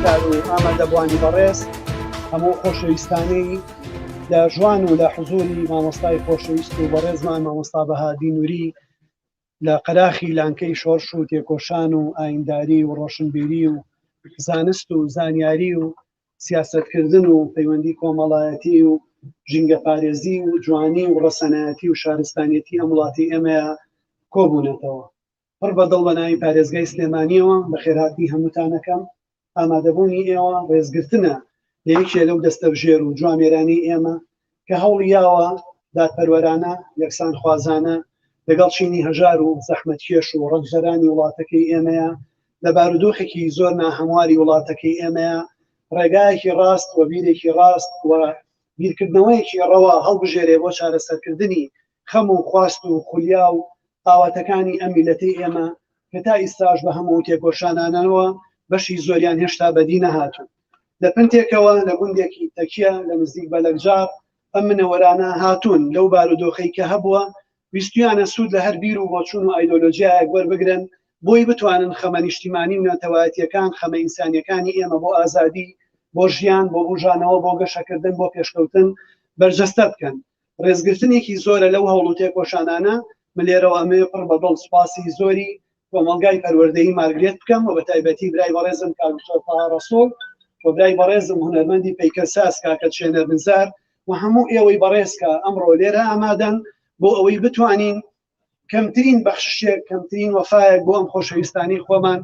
کار و ئامادەبوانی بەڕێز هەموو خۆشەویستانەی لە ژوان و لە حزوری مامۆستای خۆشەویست و بەڕێزمان مامۆستا بەهادی نووری لە قەراخی لانکەی شۆرش و تێکۆشان و ئاینداری و ڕۆشنبیری و زانست و زانیاری و سیاسەتکردن و پەیوەندی کۆمەڵایەتی و ژینگە پارێزی و جوانی و ڕەسەنایەتی و شارستانیەتی ئەم وڵاتی ئێمەیە کۆبوونەتەوە. پڕ بەدڵ بە ناوی پارێزگای سلێمانیەوە بەخێرهاتی هەمووتانەکەم. ئامادەبوونی ئێوە ڕێزگرتنە لە یەکێ لەو دەستەبژێر و جوامێرانی ئێمە کە هەوڵی یاوە دادپەروەرانە یەکسان خوازانە لەگەڵ چینی هەژار و زەحمەتکێش و ڕەنجەرانی وڵاتەکەی ئێمەیە لە بارودۆخێکی زۆر ناهەمواری وڵاتەکەی ئێمەیە ڕێگایەکی ڕاست و بیرێکی ڕاست و بیرکردنەوەیەکی ڕەوا هەڵبژێرێ بۆ چارەسەرکردنی خەم و خواست و خولیا و ئاواتەکانی ئەم میلەتەی ئێمە کە تا ئیستاش بە هەموو تێکۆشانانەوە بەشی زۆریان هێشتا بەدی نەهاتوون. لە پنتێکەوە لە گوندێکی تەکیە لە نزیک بە لەگجار ئەم منەوەرانە هاتوون لەو بارودۆخەی کە هەبووە ویستیانە سوود لە هەر بیر و بۆچوون و ئایدۆلۆژیایەک وەربگرن بۆی بتوانن خەمە نیشتیمانی و نەتەوایەتیەکان خەمە ئینسانیەکانی ئێمە بۆ ئازادی بۆ ژیان بۆ بژانەوە بۆ گەشەکردن بۆ پێشکەوتن بەرجەستە بکەن. ڕێزگرتنێکی زۆرە لەو هەوڵ و تێکۆشانانە ملێرەوە ئەمێ پڕ بەدڵ سوپاسی زۆری کۆمەڵگای پەروەردەیی مارگرێت بکەم و بە تایبەتی برای بەڕێزم کاکتۆر تاها ڕەسوڵ و برای بەڕێزم هونەرمەندی پەیکەرساز کاکە چێنەر بنزار و هەموو ئێوەی بەڕێز کە ئەمڕۆ لێرە ئامادەن بۆ ئەوەی بتوانین کەمترین بەخشێک کەمترین وەفایەک بۆ ئەم خۆشەویستانی خۆمان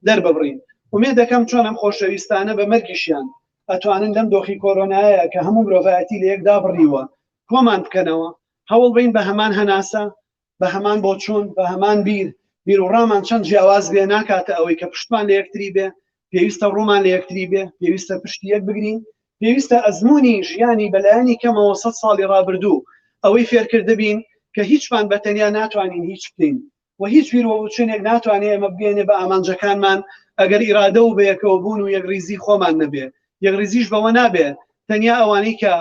دەرببڕین. ومێ دەکەم چۆن ئەم خۆشەویستانە بە مەرگیشیان ئەتوانن لەم دۆخی کۆرۆنایە کە هەموو مرۆڤایەتی لە یەکدا بڕیوە کۆمان بکەنەوە هەوڵ بین بە هەمان هەناسە بە هەمان بۆچوون بە هەمان بیر و ڕامان چەند جیاواز بێ ناکاتە ئەوەی کە پشتمان لە یەکتری بێ پێویستە ڕوومان لە یەکتری بێ پێویستە پشتی یەک بگرین پێویستە ئەزمموی ژیانی بەلایانی کەمەوە 100 ساڵی ڕابردوو ئەوەی فێرکرده بین کە هیچمان بەتەنیا ناتوانین هیچ بکەین و هیچ بیرۆچنێک ناتوانێت ئەمە بگەێنێ بە ئامانجەکانمان ئەگەر ئیرادە و بەیەکەوە بوون و یەکریزی خۆمان نەبێ. یەکریزیش بەوە نابێ تەنیا ئەوانەی کە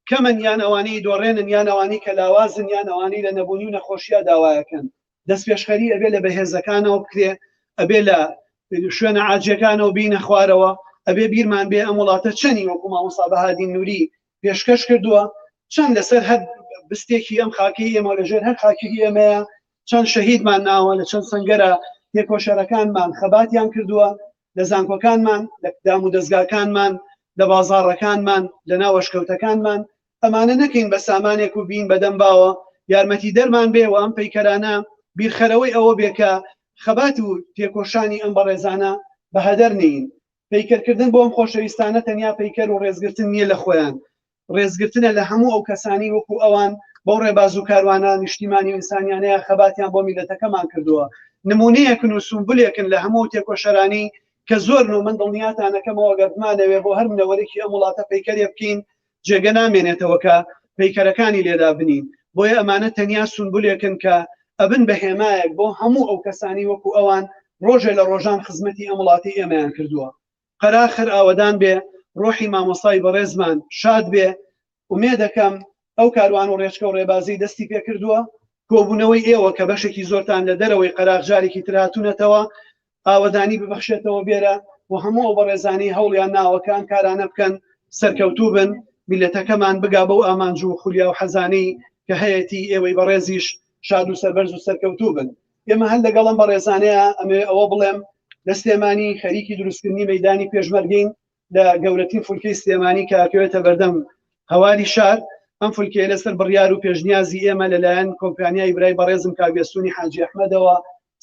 کەمن یان ئەوانەی دۆڕێنن یان ئەوانەی کە لاوازن یان ئەوانەی لە نەبوونی و نەخۆشیە داوایەکەن. دەست پێشخەری ئەبێ لە بەهێزەکانەوە بکرێ ئەبێ لە شوێنە عاجیەکانەوە بینە خوارەوە ئەبێ بیرمان بێ ئەم وڵاتە چەندی وەکو مامۆستا بەهادی نووری پێشکەش کردووە چەند لەسەر هەر بستێکی ئەم خاکی ئێمە لەژێر هەر خاکی ئێمەیە چەند شەهیدمان ناوە لە چەند سنگەرە تێکۆشەرەکانمان خەباتیان کردووە لە زانکۆکانمان لە دام و دەستگاکانمان لە بازاڕەکانمان لە ناوەشکەوتەکانمان ئەمانە نەکەین بە سامانێک و بین بەدەمباوە یارمەتی دەرمان بێ و ئەم پەیکەرانە بیرخەرەوەی ئەوە بێکە خەبات و تێکۆشانی ئەم بەڕێزانە بەهەدەر نین. پەیکەرکردن بۆ ئەم خۆشەویستانە تەنیا پەیکەر و ڕێزگرتن نییە لە خۆیان ڕێزگرتنە لە هەموو ئەو کەسانی وەکو ئەوان بەو ڕێباز و کاروانان نیشتیمانی و ئینسانیانەیە خەباتیان بۆ میلەتەکەمان کردووە نمونەیەکن و سومبولێکن لە هەموو تێکۆشەرانی کە زۆر و من دڵنیاتانەکەمەوە گەردمانەوێ بۆ هەر منەوەرێکی ئەم وڵاتە پەیکەرێ بکەین جێگە نامێنێتەوە کە پەیکەرەکانی لێدا بنین بۆیە ئەمانە تەنیا سومبولێکن کە ئەبن بە هێمایەک بۆ هەموو ئەو کەسانی وەکو ئەوان ڕۆژێ لە ڕۆژان خزمەتی ئەم وڵاتی ئێمەیان کردووە. قەراخر ئاوەدان بێ ڕۆحی مامۆستای بەڕێزمان شاد بێ ومێ دەکەم ئەو کاروان و ڕێچکە و ڕێبازی دەستی پێ کردووە کۆبوونەوەی ئێوە کە بەشێکی زۆرتان لە دەرەوەی قەراغ جارێکی ترهاتونەتەوە ئاوەدانی ببەخشێتەوە بێرە و هەموو ئەو بەڕێزانی هەوڵیان ناوەکان کارانە بکەن سەرکەوتوو بن میلەتەکەمان بگا بەو ئامانج و خولیا و حەزانەی کە هەیەی ئێوەی بەڕێزیش شاد و سەربەرز و سەرکەوتوو بن. ئێمە هەر لەگەڵم بەڕێزانەیە ئەمێ ئەوە بڵێم لە سلێمانی خەریکی دروستکردنی مەیدانی پێشمەرگەین لە گەورەترین فولکەی سلێمانی کە ئەکەوێتە بەردەم هەواری شار ئەم فولکەیە لەسەر بڕیار و پێشنیازی ئێمە لەلایەن کۆمپانیای برای بەڕێزم کاگەستونی حاجی ئەحمەدەوە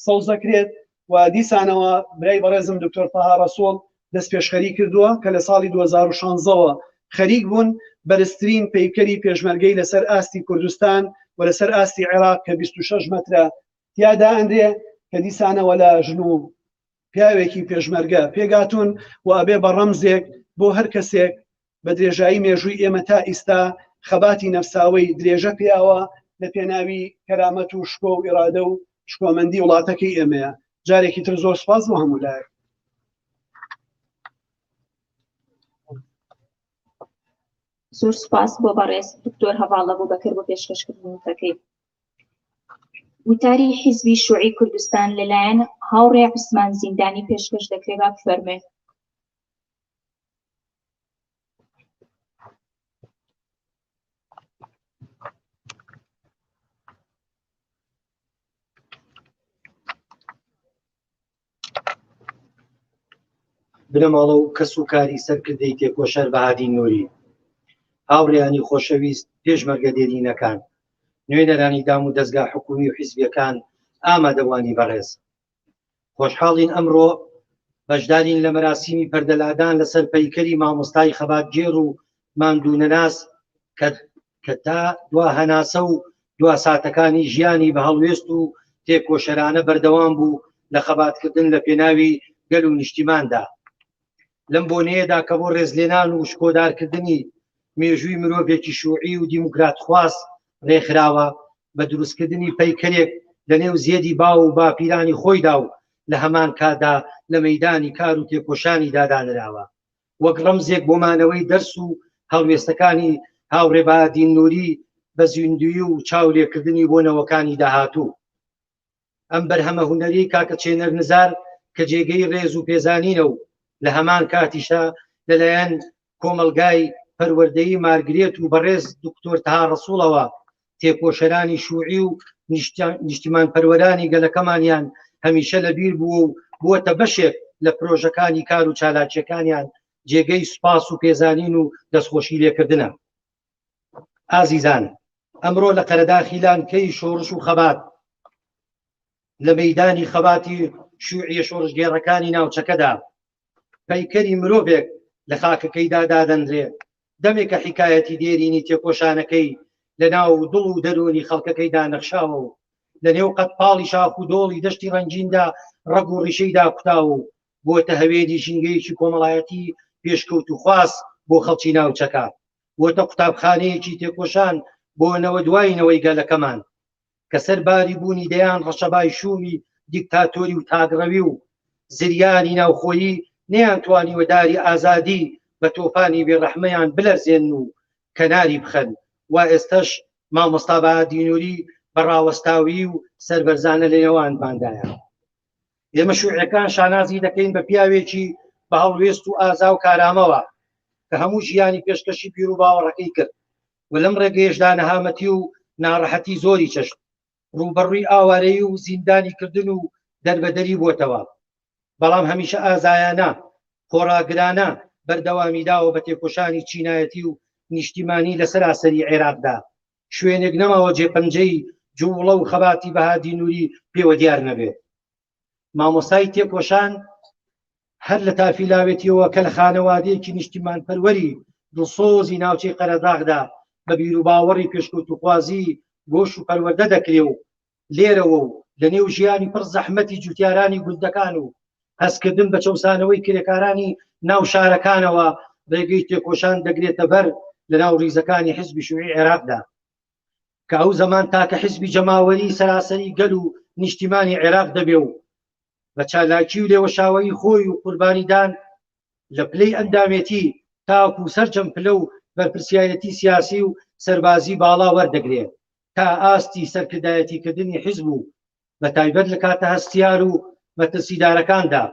سەوز دەکرێت و دیسانەوە برای بەڕێزم دکتۆر تاها ڕەسوڵ دەست پێشخەری کردووە کە لە ساڵی 2016ەوە خەریک بوون بەرزترین پەیکەری پێشمەرگەی لەسەر ئاستی کوردستان و لەسەر ئاستی عێراق کە 26 مەترە تیادا ئەندرێ کە دیسانەوە لە ژن و پیاوێکی پێشمەرگە پێگاتون و ئەبێ بە ڕەمزێک بۆ هەر کەسێک بە درێژایی مێژووی ئێمە تا ئیستا خەباتی نەفساوی درێژە پیاوە لە پێناوی کەرامەت و شکۆ و ئێرادە و شکۆمەندی وڵاتەکەی ئێمەیە. جارێکی تر زۆر سپاس بۆ هەموو لایەک. زۆر سپاس بۆ بەڕێز دکتۆر هەڤاڵە بۆ بەکر بۆ پێشکەشکردنەکەی. وتاری حیزبی شوعی کوردستان لەلایەن هاوڕێ عوسمان زیندانی پێشکەش دەکرێت با بفەرمێ. بنەماڵە و کەس و کاری سەرکردەی تێکۆشەر بەهادی نووری. هاوڕێیانی خۆشەویست، پێشمەرگە دێرینەکان، نوێنەرانی دام و دەستگا حکومی و حیزبیەکان، ئامادەوانی بەڕێز، خۆشحاڵین ئەمڕۆ بەشدارین لە مەراسیمی پەردەلادان لەسەر پەیکەری مامۆستای خەباتگێڕ و ماندوونەناس کە تا دوا هەناسە و دوا ساتەکانی ژیانی بە هەڵوێست و تێکۆشەرانە بەردەوام بوو لە خەباتکردن لە پێناوی گەل و نیشتیماندا. لەم بۆنەیەدا کە بۆ ڕێزلێنان و شکۆدارکردنی مێژووی مرۆڤێکی شوعی و دیموکرات خواست ڕێکخراوە بە دروستکردنی پەیکەرێک لە نێو زێدی باو و باپیرانی خۆیدا و لە هەمان کادا لە مەیدانی کار و تێکۆشانی دادانراوە وەک ڕەمزێک بۆمانەوەی دەرس و هەڵوێستەکانی هاوڕێ بەهادی نووری بە زیندوی و چاولێکردنی بۆ نەوەکانی داهاتوو. ئەم بەرهەمە هونەری کاکە چێنەر نزار کە جێگەی ڕێز و پێزانینە و لە هەمان کاتیشە لەلایەن کۆمەلگای پەروەردەیی مارگرێت و بەڕێز دکتۆر تەها ڕەسوڵەوە تێکۆشەرانی شوعی و نیشتیمان پەروەرانی گەلەکەمانیان هەمیشە لەبیر بووە و بووەتە بەشێک لە پرۆژەکانی کار و چالاکیەکانیان جێگەی سوپاس و پێزانین و دەستخۆشی لێکردنە. ئازیزان، ئەمڕۆ لە قەرەداخی لانکەی شۆڕش و خەبات لە مەیدانی خەباتی شوعی شۆڕشگێڕەکانی ناوچەکەدا پەیکەری مرۆڤێک لە خاکەکەیدا دادەنرێ، دەمێکە حیکایەتی دێرینی تێکۆشانەکەی لە ناو دڵ و دەرونی خەڵکەکەیدا نەخشاوە و لە نێو قەتپاڵی شاخ و دۆڵی دەشتی ڕەنجیندا ڕەگ و ڕیشەیدا کوتاوە و بۆتە هەوێنی ژینگەیەکی کۆمەڵایەتی پێشکەوت و خواست بۆ خەڵکی ناوچەکە، بۆتە قوتابخانەیەکی تێکۆشان بۆ نەوە دوایینەوەی گەلەکەمان کە سەرباری بوونی دەیان ڕەشەبای شومی دیکتاتۆری و تاگڕەوی و زریانی ناوخۆیی نەیانتوانی وەداری ئازادی بە تۆفانی بێڕەحمەیان بلەرزێن و کەناری بخەن. و ئێستش مامۆستا بەهادی نووری بەڕاوەستاوی و سەربەرزانە لە نێوانماندایە. ئێمە شوعیەکان شانازی دەکەین بە پیاوێکی بە هەڵوێست و ئازا و کارامەوە کە هەموو ژیانی پێشکەشی پیر و باوەڕەکەی کرد و لەم ڕێگەیەشدا نەهامەتی و ناڕەحەتی زۆری چەشت، ڕوبەڕووی ئاوارەیی و زیندانی کردن و دەربەدەری بووەتەوە، بەڵام هەمیشە ئازایانە خۆڕاگرانە بەردەوامیداوە بە تێکۆشانی چینایەتی و نیشتیمانی لە سەراسەری عێراقدا. شوێنێک نەماوە جێپەنجەی جوڵە و خەباتی بەهادی نووری پێوە دیار نەبێت. مامۆستای تێکۆشان هەر لە تافیلاوێتیەوە کە لە خانەوادەیەکی نیشتیمان پەروەری دڵسۆزی ناوچەی قەرەداغدا بە بیر و باوەڕی پێشکەوتوخوازی گۆش و پەروەردە دەکرێ و لێرەوە و لە نێو ژیانی پڕ زەحمەتی جوتیارانی گوندەکان و هەستکردن بە چەوسانەوەی کرێکارانی ناو شارەکانەوە ڕێگەی تێکۆشان دەگرێتە بەر لە ناو ڕیزەکانی حیزبی شوعی عێراقدا کە ئەو زەمان تاکە حیزبی جەماوەری سەراسەری گەل و نیشتیمانی عێراق دەبێ و بە چالاکی و لێوەشاوەی خۆی و قوربانیدان لە پلەی ئەندامێتی تاکو سەرجەم پلە و بەرپرسیایەتی سیاسی و سەربازی باڵا وەردەگرێت تا ئاستی سەرکردایەتیکردنی حیزب و بە تایبەت لە کاتە هەستیار و مەترسیدارەکاندا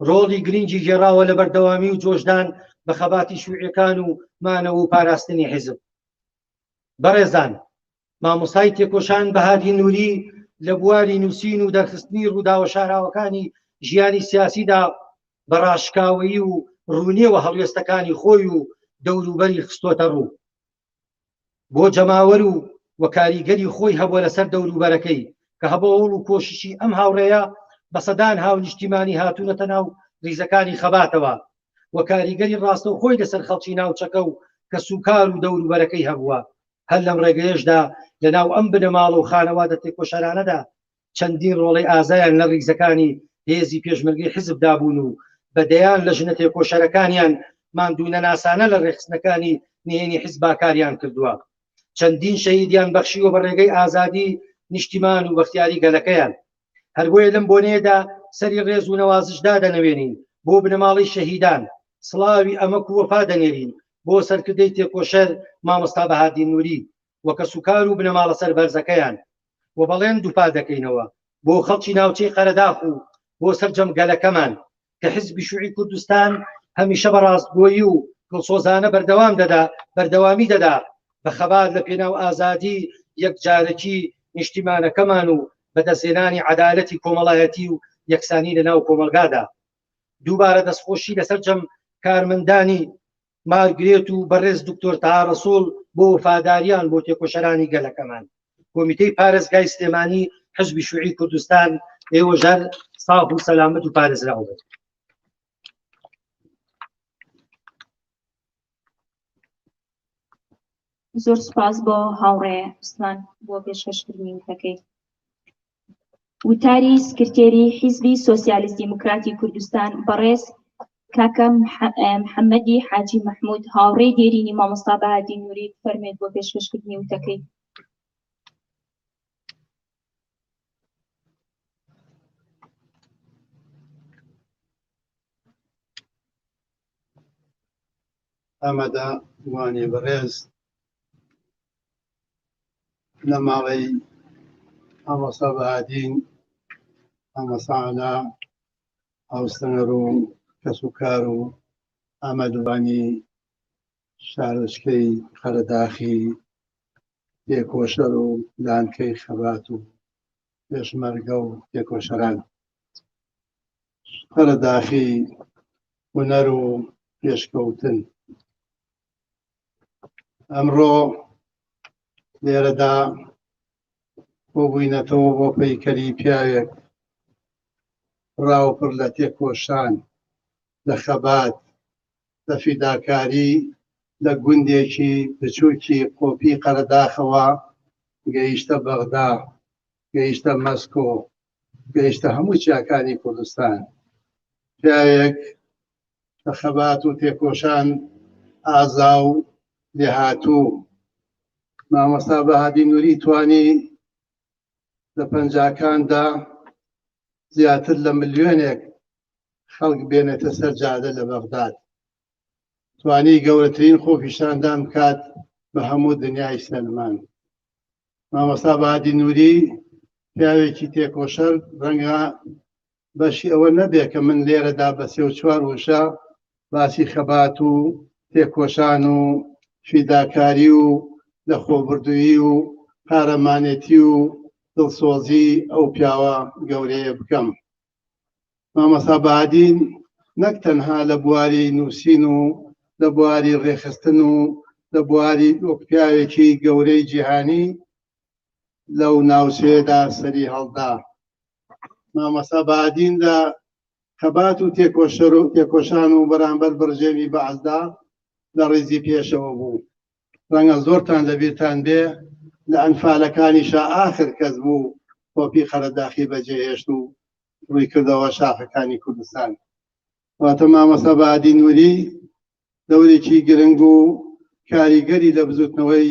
ڕۆڵی گرنگی گێڕاوە لە بەردەوامی و جۆشدان بە خەباتی شوعیەکان و مانەوە و پاراستنی حیزب. بەڕێزان، مامۆستای تێکۆشان بەهادی نووری لە بواری نووسین و دەرخستنی ڕووداوە شاراوەکانی ژیانی سیاسیدا بە ڕاشکاوەیی و ڕوونێوە هەڵوێستەکانی خۆی و دەوروبەری خستۆتە ڕوو بۆ جەماوەر و وە کاریگەری خۆی هەبووە لەسەر دەوروبەرەکەی کە هەبوو و کۆششی ئەم هاوڕێیە بە سەدان هاو نیشتیمانی هاتوونەتە ناو ڕیزەکانی خەباتەوە وە کاریگەری ڕاستە و خۆی لەسەر خەڵکی ناوچەکە و کە سوکار و دەوروبەرەکەی هەبووە. هەر لەم ڕێگەیەشدا لە ناو ئەم بنەماڵە و خانەوادە تێکۆشەرانەدا چەندین ڕۆڵەی ئازایان لە ڕیزەکانی هێزی پێشمەرگەی حیزبدا بوون و بەدەیان لە ژنە تێکۆشەرەکانیان ماندوونە ناسانە لە ڕێخستنەکانی نهێنی حیزباکاریان کردووە. چەندین شەهیدیان بەخشیوە بە ڕێگەی ئازادی نیشتیمان و بەختیاری گەلەکەیان. هەر بۆیە لەم بۆنەیەدا سەری ڕێز و نەوازشدا دەنەوێنین بۆ بنەماڵی شەهیدان، سڵاوی ئەمەک و وەفا دەنێرین بۆ سەرکردەی تێکۆشەر مامۆستا بەهادی نووری وەکە سوکار و بنەماڵە سەربەرزەکەیان و بەڵێن دووپا دەکەینەوە بۆ خەڵکی ناوچەی قەرەداغ و بۆ سەرجەم گەلەکەمان کە حیزبی شوعی کوردستان هەمیشە بە ڕاستگۆیی و دڵسۆزانە بەردەوامی دەدا بە خەبات لە پێناو ئازادی یەکجارەکی نیشتیمانەکەمان و بەدەستهێنانی عەدالەتی کۆمەڵایەتی و یەکسانی لە ناو کۆمەلگادا. دووبارە دەستخۆشی لەسەر جەم کارمەندانی مارگرێت و بەڕێز دکتۆر تەها ڕەسوڵ بۆ وفاداریان بۆ تێکۆشەرانی گەلەکەمان. کۆمیتەی پارێزگای سلێمانی حزبی شووعی کوردستان ئێوە ژەر ساڵ و سەلامەت و پارێزراو بێت. زۆر سوپاس بۆ هاوڕێ عوسمان بۆ پێشکەشکردنی وتەکەی. وتاری سکرتێری حیزبی سۆسیالیست دیموکراتی کوردستان بەڕێز کاکە محەممەدی حاجی مەحموود هاوڕێی دێرینی مامۆستا بەهادی نووری فەرمێت بۆ پێشکەشکردنی وتەکەی. ئەمەدا وانێ بەڕێز لە ماڵەی مامۆستا بەهادین مامۆستا عەلا هاوسەنگەر و کەسوکار و ئامادەبانی شارۆچکەی قەرەداخی تێکۆشەر و لانکەی خەبات و پێشمەرگە و تێکۆشەران قەرەداخی هونەر و پێشکەوتن. ئەمڕۆ لێرەدا بۆ بووینەتەوە بۆ پەیکەری پیاوێک ڕاوپڕ لە تێکۆشان لە خەبات لە فیداکاری لە گوندێکی بچووکی قۆپی قەرەداخەوە گەیشتە بەغدا، گەیشتە مەسکۆ، گەیشتە هەموو چیاکانی کوردستان. پیاوێک لە خەبات و تێکۆشان ئازا و لێهاتوو. مامۆستا بەهادی نووری توانی لە پەنجاکاندا زیاتر لە ملیۆنێک خەڵک بێنێتە سەر جادە لە بەغداد. توانی گەورەترین خۆپیشاندان بکات بە هەموو دنیای سلمان. مامۆستا بەهادی نووری پیاوێکی تێکۆشەر ڕەنگە بەشی ئەوە نەبێ کە من لێرەدا بە 34 وشە باسی خەبات و تێکۆشان و فیداکاری و لەخۆبردووی و قارەمانێتی و دڵسۆزی ئەو پیاوە گەورەیە بکەم. مامۆستا بەهادین نەک تەنها لە بواری نووسین و لە بواری ڕێخستن و لە بواری وەک پیاوێکی گەورەی جیهانی لەو ناوچەیەدا سەری هەڵدا. مامۆستا بەهادین لە خەبات و تێکۆشان و بەرامبەر بڕژێمی بەعەزدا لە ڕێزی پێشەوە بوو. ڕەنگە زۆرتان لەبیرتان بێ لە ئەنفالەکانیشە ئاخر کەس بوو کۆپی قەرەداخی بەجێهێشت و ڕووی کردەوە شاخەکانی کوردستان. واتە مامۆستا بەهادی نووری دەورێکی گرنگ و کاریگەری لە بزوتنەوەی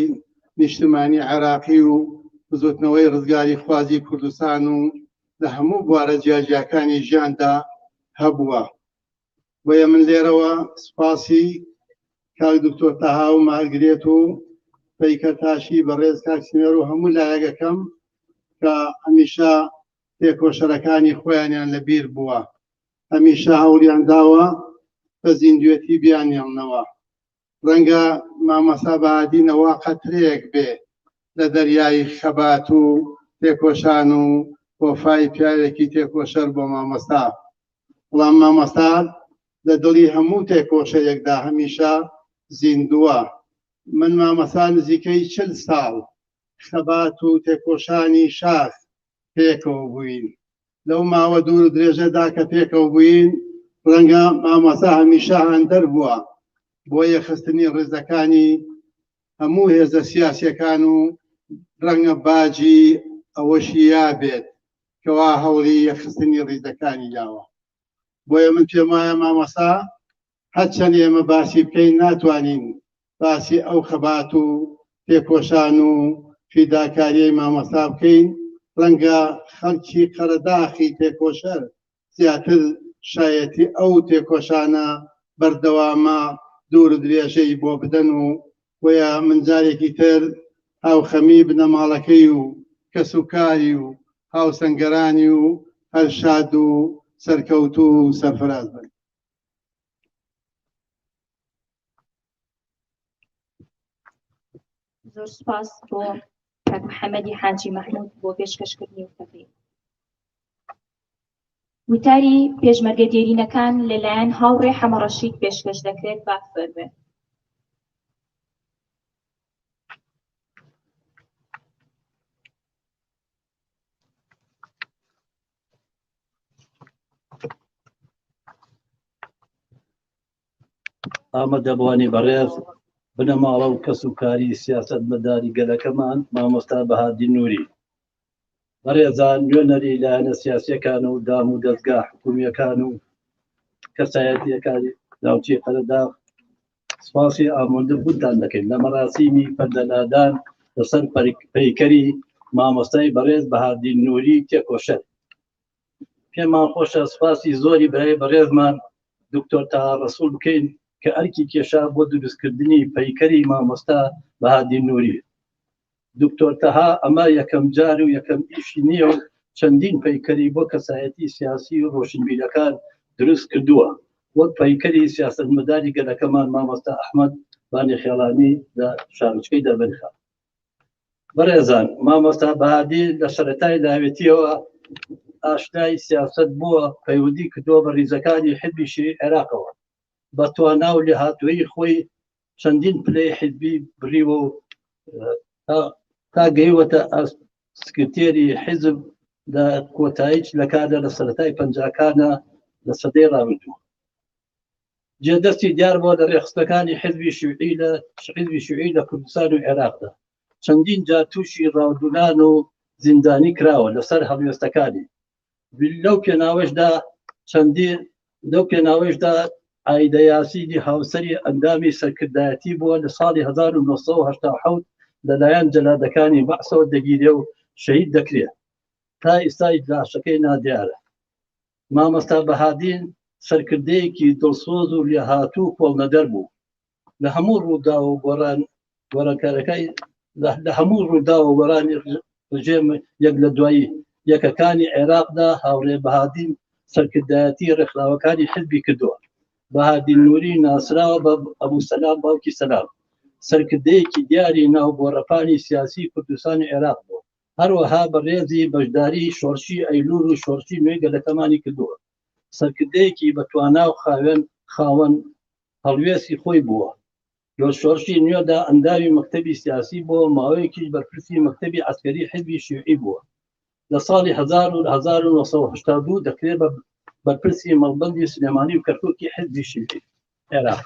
نیشتمانی عێراقی و بزوتنەوەی ڕزگاری خوازی کوردستان و لە هەموو بوارە جیاجیاکانی ژیاندا هەبووە. بۆیە من لێرەوە سوپاسی کاک دکتۆر تەها و مارگرێت و پەیکەرتاشی بەڕێز کاک سینەر و هەموو لایەکەکەم کە هەمیشە تێکۆشەرەکانی خۆیانیان لەبیر بووە، هەمیشە هەوڵیان داوە بە زیندوێتی بیانێڵنەوە. ڕەنگە مامۆستا بەهادینەوە قەترەیەک بێ لە دەریای خەبات و تێکۆشان و وەفای پیاوێکی تێکۆشەر بۆ مامۆستا. بەڵام مامۆستا لە دڵی هەموو تێکۆشەیەکدا هەمیشە زیندووە. من مامۆستا نزیکەی 40 ساڵ خەبات و تێکۆشانی شاخ پێکەوە بووین. لەو ماوە دوور درێژەدا کە پێکەوە بووین ڕەنگە مامۆستا هەمیشە هەندەر بووە بۆ یەخستنی ڕێزەکانی هەموو هێزە سیاسیەکان و ڕەنگە باجی ئەوەشی یابێت کەوا هەوڵی یەخستنی ڕێزەکانی داوە. بۆیە من پێم وایە مامۆستا هەرچەند ئێمە باسی بکەین ناتوانین باسی ئەو خەبات و تێکۆشان و فیداکاریەی مامۆستا بکەین. ڕەنگە خەڵکی قەرەداخی تێکۆشەر زیاتر شایەتی ئەو تێکۆشانە بەردەوامە دوور درێژەی بۆ بدەن و بۆیە من جارێکی تر هاوخەمی بنەماڵەکەی و کەسوکاری و هاوسەنگەرانی و هەرشاد و سەرکەوت و سەرفراز بن. زۆر سوپاس بۆ کاک محەممەدی حاجی مەحموود بۆ پێشکەشکردنی وتەکەی. وتاری پێشمەرگە دێرینەکان لەلایەن هاوڕێ حەمەڕەشید پێشکەش دەکرێت با بفەرمێ. ئامادەبوانی بەڕێز بنەماڵە و کەس و کاری سیاست مەداری گەلەکەمان مامۆستا بەهادی نووری. بەڕێزان نوێنەری لایەنە سیاسیەکان و دام و دەستگا حکوومیەکان و کەسایەتیەکانی ناوچەی قەرەداغ سپاسی ئامادەبوونتان دەکەین لە مەراسیمی پەردەنادان لەسەر پەیکەری مامۆستای بەڕێز بەهادی نووری تێکۆشەر. پێمان خۆشە سپاسی زۆری برای بەڕێزمان دکتۆر تاها ڕەسوول بکەین کە ئەرکی کێشا بۆ دروستکردنی پەیکەری مامۆستا بەهادی نووری. دکتۆر تاها ئەمە یەکەم جار و یەکەم ئیشی نییە و چەندین پەیکەری بۆ کەسایەتی سیاسی و ڕۆشنبیرەکان دروست کردووە، وەک پەیکەری سیاستمەداری گەلەکەمان مامۆستا ئەحمەد بانی خێڵانی لە شارچکەی دەربەنخا. بەڕێزان مامۆستا بەهادی لە سەرەتای داوێتیەوە ئاشنای سیاست بووە، پەیوەندی کردووە بە ڕیزەکانی حزبی شیعی عێراقەوە، بە توانا و لێهاتووی خۆی چەندین پلەی حزبی بڕیوە و تا گەیوەتە سکرتێری حزب لە کۆتاییش لە کاردا لە سەرەتای پەنجاکانە لە سەدەی ڕابردووە. جێدەستی دیار بووە لە ڕێخستەکانی حزبی شیوعی لە کوردستان و عێراقدا، چەندین جار تووشی ڕاودولان و زیندانی کراوە لەسەر هەڵوێستەکانی. لەو پێناوەشدا ئایدە یاسینی هاوسەری ئەندامی سەرکردایەتی بووە لە ساڵی 1970 لەلایەن جەلادەکانی بەعسەوە دەگیرێ و شەهید دەکرێت. تا ئێستای لاشەکەی نادیارە. مامۆستا بەهادین سەرکردەیەکی دڵسۆز و لێهاتوو کۆڵنەدەر بوو. لە هەموو ڕوودا و گۆڕانکارەکەی لە هەموو ڕوودا و گۆڕانی ڕژێم یەک لە دوایی یەکەکانی عێراقدا هاوڕێ بەهادین سەرکردایەتی ڕێکخراوەکانی حزبی کردووە. بەهادی نووری ناسراوە بە ئەبوو سەلام باوکی سەلام، سەرکردەیەکی دیاری ناو گۆڕەپانی سیاسی کوردستانی عێراق بوو. هەروەها بە ڕێزی بەشداری شۆرشی ئەیلور و شۆرشی نوێی گەلەکەمانی کردووە. سەرکردەیەکی بەتوانا و خاوەن هەڵوێستی خۆی بووە. لە شۆرشی نوێدا ئەنداوی مەکتەبی سیاسی بووە، ماوەیەکی بەرپرسی مەکتەبی عەسکەری حزبی شیوعی بووە. لە ساڵی 1982 دەکرێت بەرپرسی مەڵبەندی سلێمانی و کەرکووکی حزبی شیوعی عێراق.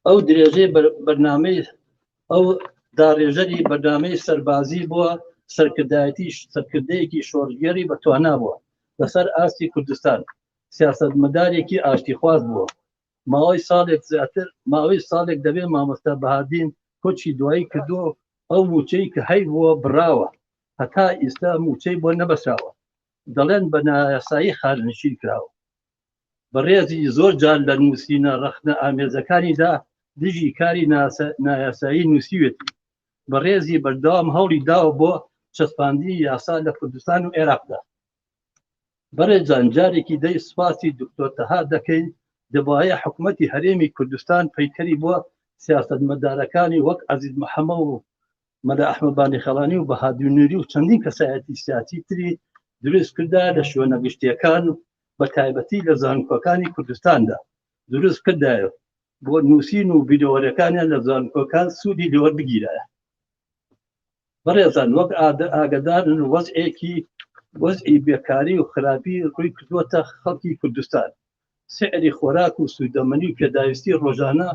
ئەو درێژەی ئەو داڕێژەری بەرنامەی سەربازی بووە، سەرکردەیەکی شۆڕگەری بەتوانا بووە لەسەر ئاستی کوردستان، سیاسەتمەدارێکی ئاشتیخواز بووە. ماوەی ساڵێک دەبێ مامۆستا بەهادین کۆچی دوایی کردووە، ئەو موچەی کە هەی بووە بڕاوە، هەتا ئێستا موچەی بۆ نەبەسراوە، دەڵێن بە نایاسایی خارنشین کراوە. بەڕێزی زۆر جار لە نووسینە ڕەخنە ئامێزەکانیدا دژی کاری نایاسایی نووسیوێتی. بەڕێزی بەردەوام هەوڵی داوە بۆ چەسپاندنی یاسا لە کوردستان و عێراقدا. بەڕێزان جارێکی دەی سپاسی دکتۆر تەها دەکەین، دەبایە حکوومەتی هەرێمی کوردستان پەیکەری بۆ سیاسەتمەدارەکانی وەک عەزیز محەممەد و مەلا ئەحمەد بانی خێڵانی و بەهادی نووری و چەندین کەسایەتی سیاسی تری دروست کردا لە شوێنە گشتیەکان بە تایبەتی لە زانکۆکانی کوردستاندا دروست کردایە بۆ نووسین و ڤیدیۆوەرەکانیان لە زانکۆکان سوودی لێوە بگیرایە. بەڕێزان وەک ئاگدارن وەزعی بێکاری و خراپی ڕووی کردووەتە خەڵکی کوردستان. سعری خۆراک و سوودەمەنی و پێداویستی ڕۆژانە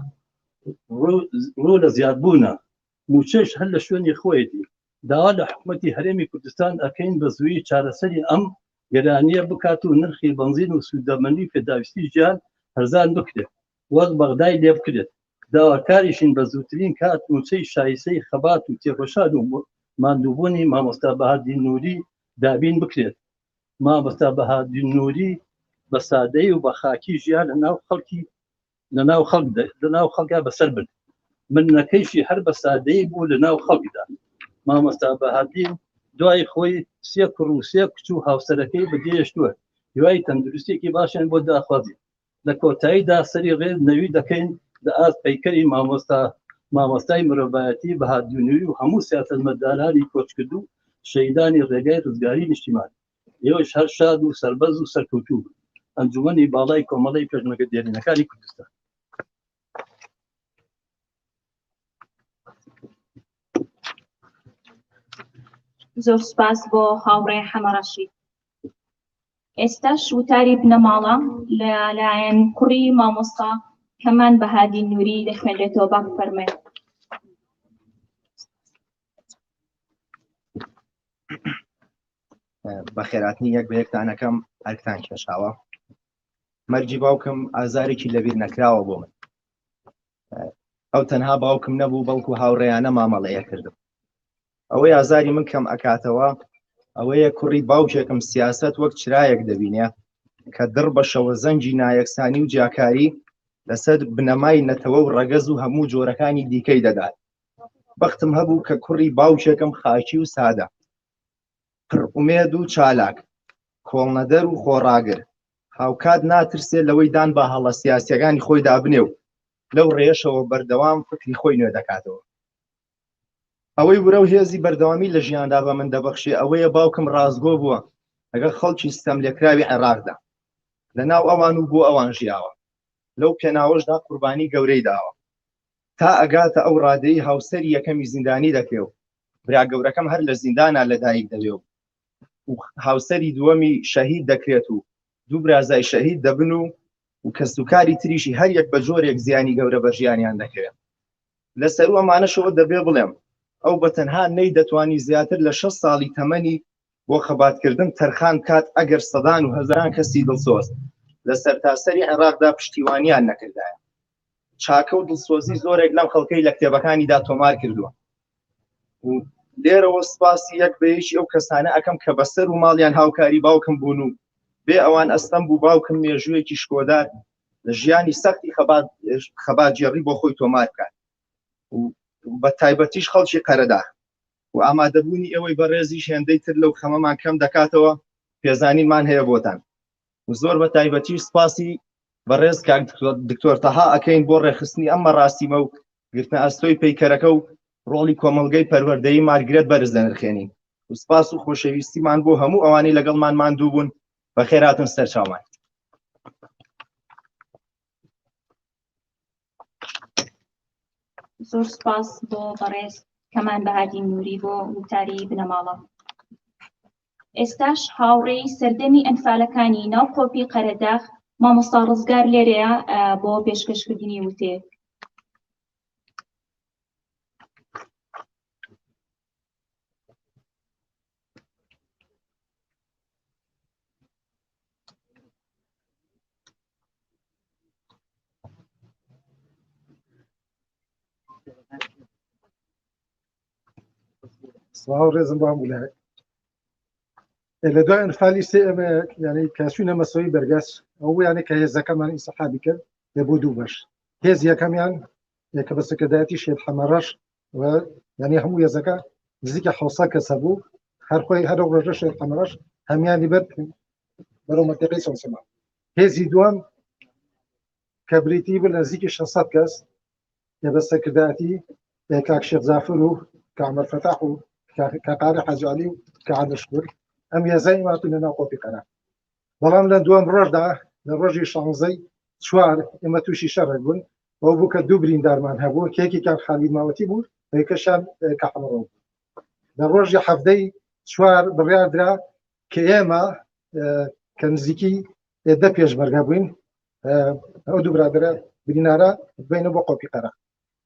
ڕوو لە زیادبوونە، موچەش هەر لە شوێنی خۆیەتی. داوا لە حکوومەتی هەرێمی کوردستان ئەکەین بە زووی چارەسەری ئەم گەرانیە بکات و نرخی بەنزین و سوودەمەنی پێداویستی ژیان هەرزان بکرێت، وەک بەغدای لێ بکرێت. داواکاریشین بە زووترین کات موچەی شایستەی خەبات و تێکۆشان و ماندووبوونی مامۆستا بەهادی نووری دابین بکرێت. مامۆستا بەهادی نووری بە سادەی و بە خاکی ژیان لە ناو خەڵکا بەسەر برد. منەکەیشی هەر بە سادەی بوو لە ناو خەڵکیدا. مامۆستا بەهادین دوای خۆی 3 کوڕ و 3 کچ و هاوسەرەکەی بەگەیشتووە، هیوای تەندروستێکی باشیان بۆ داخوازی. لە کۆتاییدا سەری ڕێز نەوی دەکەین لە ئاست پەیکەری مامۆستای مرۆڤایەتی بەهادی نووری و هەموو سیاسەتمەدارانی کۆچکردو شەهیدانی ڕێگای ڕزگاری نیشتیمان. ئێوەش هەر شاد و سەربەز و سەرکەوتوو ئەنجومەنی باڵای کۆمەڵی پێشمەرگە دێرینەکانی کوردستان. زۆر سپاس بۆ هاوڕێ حەمەڕەشید. ئێستاش وتاری بنەماڵە لەلایەن کوڕی مامۆستا کەمان بەهادی نووری دەخوێنرێتەوە. با بفەرمێن. بە خێراتنی یەک بە یەکتانەکەم هەرکتان کێشاوە. مەرجی باوکم ئازارێکی لەبیر نەکراوە بۆ من. ئەو تەنها باوکم نەبوو بەڵکو هاوڕێیانە مامەڵەیە کردم. ئەوەی ئازاری من کەم ئەکاتەوە ئەوەیە کوڕی باوکێکم سیاست وەک چرایەک دەبینێ کە دڕ بە شەوە زەنجی نایەکسانی و جیاکاری لەسەر بنەمای نەتەوە و ڕەگەز و هەموو جۆرەکانی دیکەی دەدات. بەختم هەبوو کە کوڕی باوکێکم خاکی و سادە، پڕئومێد و چالاک، کۆڵنەدەر و خۆڕاگر، هاوکات ناترسێ لەوەی دان بە هەڵە سیاسیەکانی خۆی دابنێ و لەو ڕێشەوە بەردەوام فکری خۆی نوێ دەکاتەوە. ئەوەی ورە و هێزی بەردەوامی لە ژیاندا بە من دەبەخشێ ئەوەیە باوکم ڕازگۆ بووە لەگەڵ خەڵکی ستەم لێکراوی عێراقدا، لەناو ئەوان و بۆ ئەوان ژیاوە، لەو پێناوەشدا قوربانی گەورەی داوە تا ئەگاتە ئەو ڕادەی هاوسەری یەکەمی زیندانی دەکرێ و برا گەورەکەم هەر لە زیندانە لەدایک دەبێ و هاوسەری دووەمی شەهید دەکرێت و دوو برازای شەهید دەبن و کەسوکاری تریشی هەر یەک بە جۆرێک زیانی گەورە بە ژیانیان دەکرێت. لەسەر ئەمانەشەوە دەبێ بڵێم ئەو بەتەنها نەی دەتوانی زیاتر لە 6 ساڵی تەمەنی بۆ خەباتکردن تەرخان کات ئەگەر سەدان و هەزاران کەسی دڵسۆز لە سەرتاسەری عێراقدا پشتیوانیان نەکردایە. چاکە و دڵسۆزی زۆرێک لەم خەڵکەی لە کتێبەکانیدا تۆمار کردووە و لێرەوە سپاسی یەک بەیەکی ئەو کەسانە ئەەکەم کە بەسەر و ماڵیان هاوکاری باوکم بوون و بێ ئەوان ئەستەم بوو باوکم مێژوویەکی شکۆدار لە ژیانی سەختی خەباتجێڕی بۆ خۆی تۆمار بکات و بە تایبەتیش خەڵکی قەرەداغ و ئامادەبوونی ئەوەی بەڕێزیش هێندەی تر لەو خەمەمان کەم دەکاتەوە پێزانینمان هەیە بۆتان و زۆر بە تایبەتیش سپاسی بەڕێز کاک دکتۆر تەها ئەکەین بۆ ڕێخستنی ئەم مەراسیمە و گرتنە ئەستۆی پەیکەرەکە و ڕۆڵی کۆمەڵگەی پەروەردەیی مارگرێت بەرز دەنرخێنین و سپاس و خۆشەویستیمان بۆ هەموو ئەوانەی لەگەڵمان ماندوو بوون بە خێراتن سەرچاومان. زۆر سپاس بۆ بەڕێز کەمان بەهادی نووری بۆ وتاری بنەماڵە. ئێستاش هاوڕێی سەردەمی ئەنفالەکانی ناو کۆپی قەرەداغ مامۆستا ڕزگار لێرەیە بۆ پێشکەشکردنی وتێ. سڵاو ڕێزم بام وڵای لە دوای ئەنفالی سێ ئەمە یعنی کاسوونە مەسەوەی بەرگەس ئەو یانێک کە هێزەکەمان ئیسحابی کرد لە بۆ دوو بەش. هێز یەکەمیان یەکە بە سەکەدایەتی شێخ حەمەڕەش و یعنی هەموو هێزەکە نزیکە 700 کەسە بوو، هەر خۆی هەر ڕۆژە شێخ حەمەڕەش هەمیانی بەر بەرەو مەنتیقەی سەوسەما. هێزی دووەم کە بریتی بوو لە نزیکی 600 کەس کە بە سەکەدایەتی کاک شێخ زافر و کاک عەمەر فەتاح و کاقاری حاجی عەلی و کاعادەشکور ئەم هێزای ماتون لە ناو کۆپی قەرار. بەڵام لە دووەم ڕۆژدا لە ڕۆژی 16 چوار ئێمە تووشی شەڕێک بوون ئەو بوو کە دوو بریندارمان هەبوو کێکی کاک خالید ماوەتی بوو یەکەشیان کاک عەمەڕۆ بوو. لە ڕۆژی هەفتەی چوار بڕیاردرا کە ئێمە کە نزیکی 10 پێشمەرگە بووین ئەو دوو برادرە برینارە بینە بۆ کۆپی قەرار.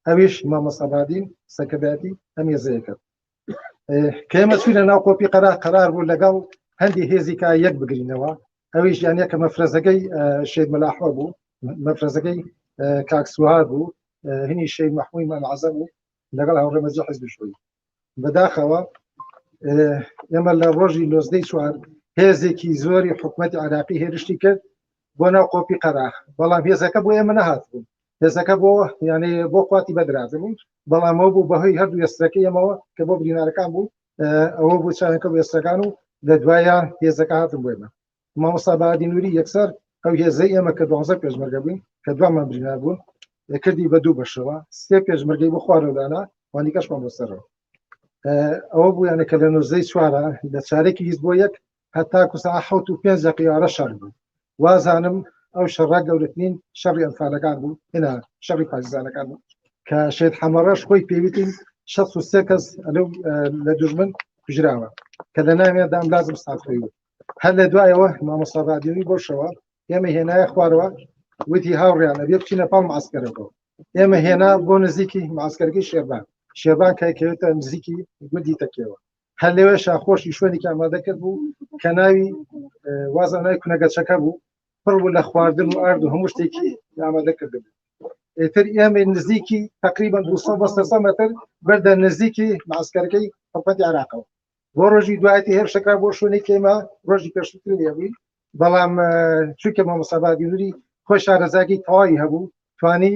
ئەویش مامۆستا بەهادین سەکەدایەتی ئەم هێزەیە کرد کە ئێمە چوینە ناو کۆپی قەرار بوو لەگەڵ هەندی هێزی کا یەک بگرینەوە. ئەویش یانە کە مەفرەزەکەی شێد مەلاحوە بوو، مەفرەزەکەی کاک سوهاد بوو، هینی شێد مەحموود مەعزەم بوو لەگەڵ هاوڕێمەجی حیزب شووی. بەداخەوە ئێمە لە ڕۆژی 19 چوار هێزێکی زۆری حکوومەتی عێراقی هێرشتی کرد بۆ ناو کۆپی قەرار، بەڵام هێزەکە بۆ ئێمە نەهات بوو. هێزەکە بۆ یعنی بۆ قواتی بەدرازم بوو، بەڵام ئەو بوو بەهۆی هەردوو ئێسترەکەی ئێمەوە کە بۆ برینارەکان بوو ئەوە بوو چاوێنکە بۆ ئێسترەکان و لە دوایە هێزەکە هاتم بۆ ئێمە. مامۆستا بەهادی نووری یەکسەر ئەو هێزەی ئێمە کە 12 پێشمەرگە بووین کە دوامان برینار بوون کردی بە دوو بەشەوە، سێ پێشمەرگەی بۆ خوارەوەدانا وانیکەشمان بۆ سەرەوە. ئەوە بوو یانە کە لە 19 چوارە لە چارێکی هیچ بۆ یەک هەتاکو ساعت 7:05 قیارە شەڕ بوو وازانم ئەو شەڕە گەورەترین شەڕی ئەنفالەکان بوو هێنا شەڕی پاکستانەکان بوو کە شێت حەمەڕەش خۆی پێویستین 63 کەس لە دوژمن کوژراوە کە لە ناوێدا ئەم لازم ساتخۆی بوو هەر لە دوایەوە مامۆستا بادیوی بۆشەوە ئێمە هێنایە خوارەوە وتی هاوڕیان ئەبێ بچینە پاڵ معسکەرەکەەوە ئێمە هێنا بۆ نزیکی معسکەرگەی شێربان کایکەوێتە نزیکی گوندی تەکێەوە هەر لەوێ شاخۆشی شوێنێکی ئامادە کرد بوو کە ناوی وازانای کونەگەچەکە بوو پڕ بوو لە خواردن و ئارد و هەموو شتێکی ئامادە کردن ئێتر ئێمە نزیکی تقریبا 200 متر بەردە نزیکی معسکەرەکەی حکومەتی عێراقەوە بۆ ڕۆژی دوایەتی هێر شەکرا بۆ شوێنێکی ئێمە ڕۆژی پێشووتر لێبووی بەڵام چونکە مامۆستا بادیوری خۆی شارەزاگی تەواوی هەبوو توانی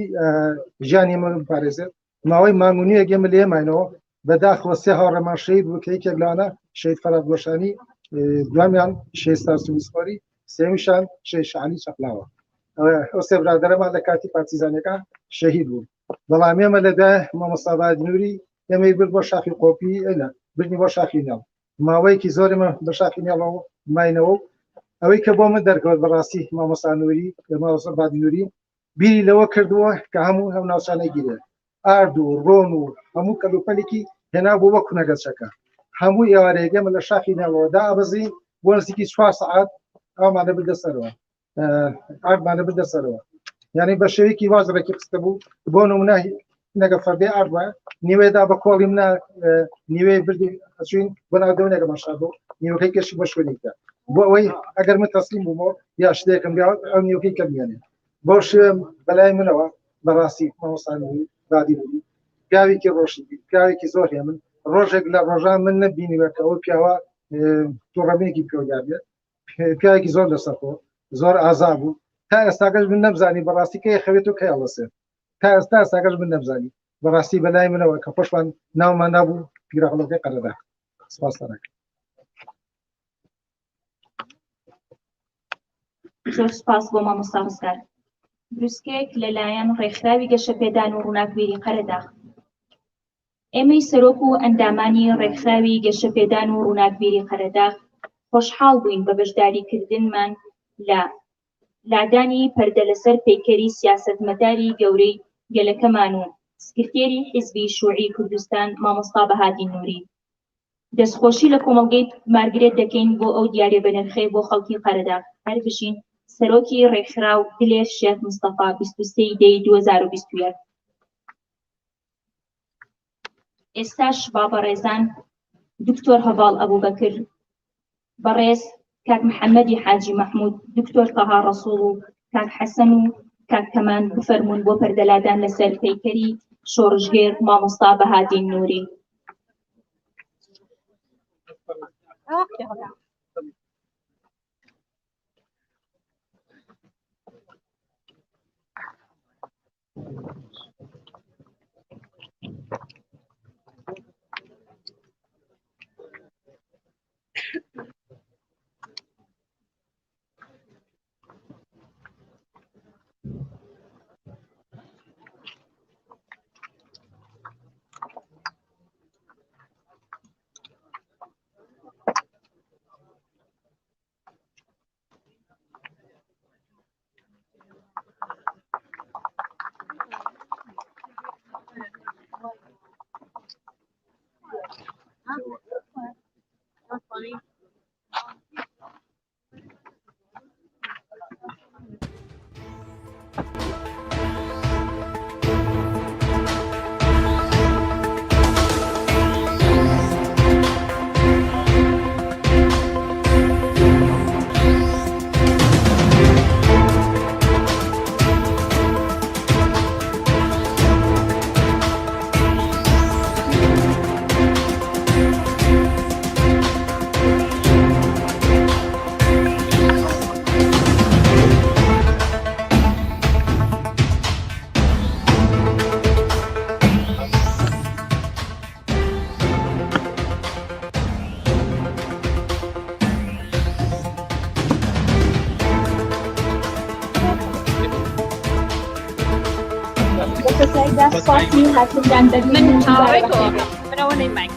ژیانی ئێمە بپارێزێت ماوەی مامونیەک ئێمە لێمانەوە بەداخەوە 3 هاوڕێمان شەهید بوو کە یەکێک لەوانە شەهید فەرات گۆشانی دومیان شەهید ستاسو میسپۆری سێمیشان شەهید شەعەلی چەقلاوە ئەو سێ برادەرەمان لە کاتی پارتیزانەکان شەهید بوون بەڵام ئێمە لەدای مامۆستا بادیوری ئێمەی برد بۆ شاخی قۆپی ئەلە بردنی بۆ شاخی نێڵ ماوەیەکی زۆر ئێمە بە شاخی نێڵەوە ماینەوە ئەوەی کە بۆ من دەرکەوت بەڕاستی مامۆستا نووری مامۆستا بادیوری بیری لەوە کردووە کە هەموو هەم ناوچانەی گیرێ ئارد و ڕۆن و هەموو کەلوپەلێکی هێنا بۆ وەک کونەگەچەکە هەموو ئێوارەیەک ئێمە لە شاخی نێڵەوەدا ئەبەزی بۆ نزیکی 4 سەعات ئەومانە بردەسەرەوە ئاردمانە بردەسەرەوە یعنی بە شێوەیەکی وازڕێکی قستە بوو بۆ نمونە نەگە فەردەی ئاردوە نیوێدا بە کۆڵی منە نیوێ بردی ئەچوین بۆ ناودەونێکە مەشا بوو نیوەکەی کەشی بە شوێنێکدا بۆ ئەوەی ئەگەر من تەسلیم بوومەوە یا شتێکم ئەو نیوەکەی کەمێنێ بۆ شوێن بەلای منەوە بەڕاستی مامۆستا بادیوری پیاوێکی ڕۆشی پیاوێکی زۆر هێ من ڕۆژێک لە ڕۆژان من نەبینیوەکە ئەو پیاوە تووڕەمێکی پێدابێت پیاوێکی زۆر لەسەرخۆ زۆر ئازا بوو تا ئێستاگەش من نەمزانی بەڕاستی کە خەوێت و کەڵەسێ تا ئێستاگەش من نەمزانی بەڕاستی بەلای منەوە کە خۆشمان ناومان نابوو پیرەغڵەکەی قەرەدا سپاس دەکەم زۆر سپاس بۆ مامۆستا ڕزگار بروسکێک لەلایەن ڕێکخراوی گەشەپێدان و ڕووناکبێری قەرەداغ ئێمەی سەرۆک و ئەندامانی ڕێکخراوی گەشەپێدان و ڕووناکبێری قەرەداغ خۆشحاڵ بووین بە بەشداریکردنمان لە لادانی پەردە لەسەر پەیکەری سیاسەتمەداری گەورەی گەلەکەمان و سکرتێری حیزبی شووعی کوردستان مامۆستا بەهادی نووری دەستخۆشی لە کۆمەڵگەی مارگرێت دەکەین بۆ ئەو دیارێ بەنرخەی بۆ خەڵکی قەرەداغ هەر بژین سەرۆکی ڕێکخراو دلێر شێخ مستەفا 23 دەی 2021 ئێستاش با بەڕێزان دکتۆر هەڤاڵ ئەبوبەکر بەڕێز کاک محەممەدی حاجی مەحموود دکتۆر تەها ڕەسوڵ و کاک حەسەن و کاک کەمان بفەرمونون بۆ پەردەلادان لەسەر پەیکەری شۆڕژگێر مامۆستا بەهادی نووری من هاوڕێکەوە منەوە نەیمای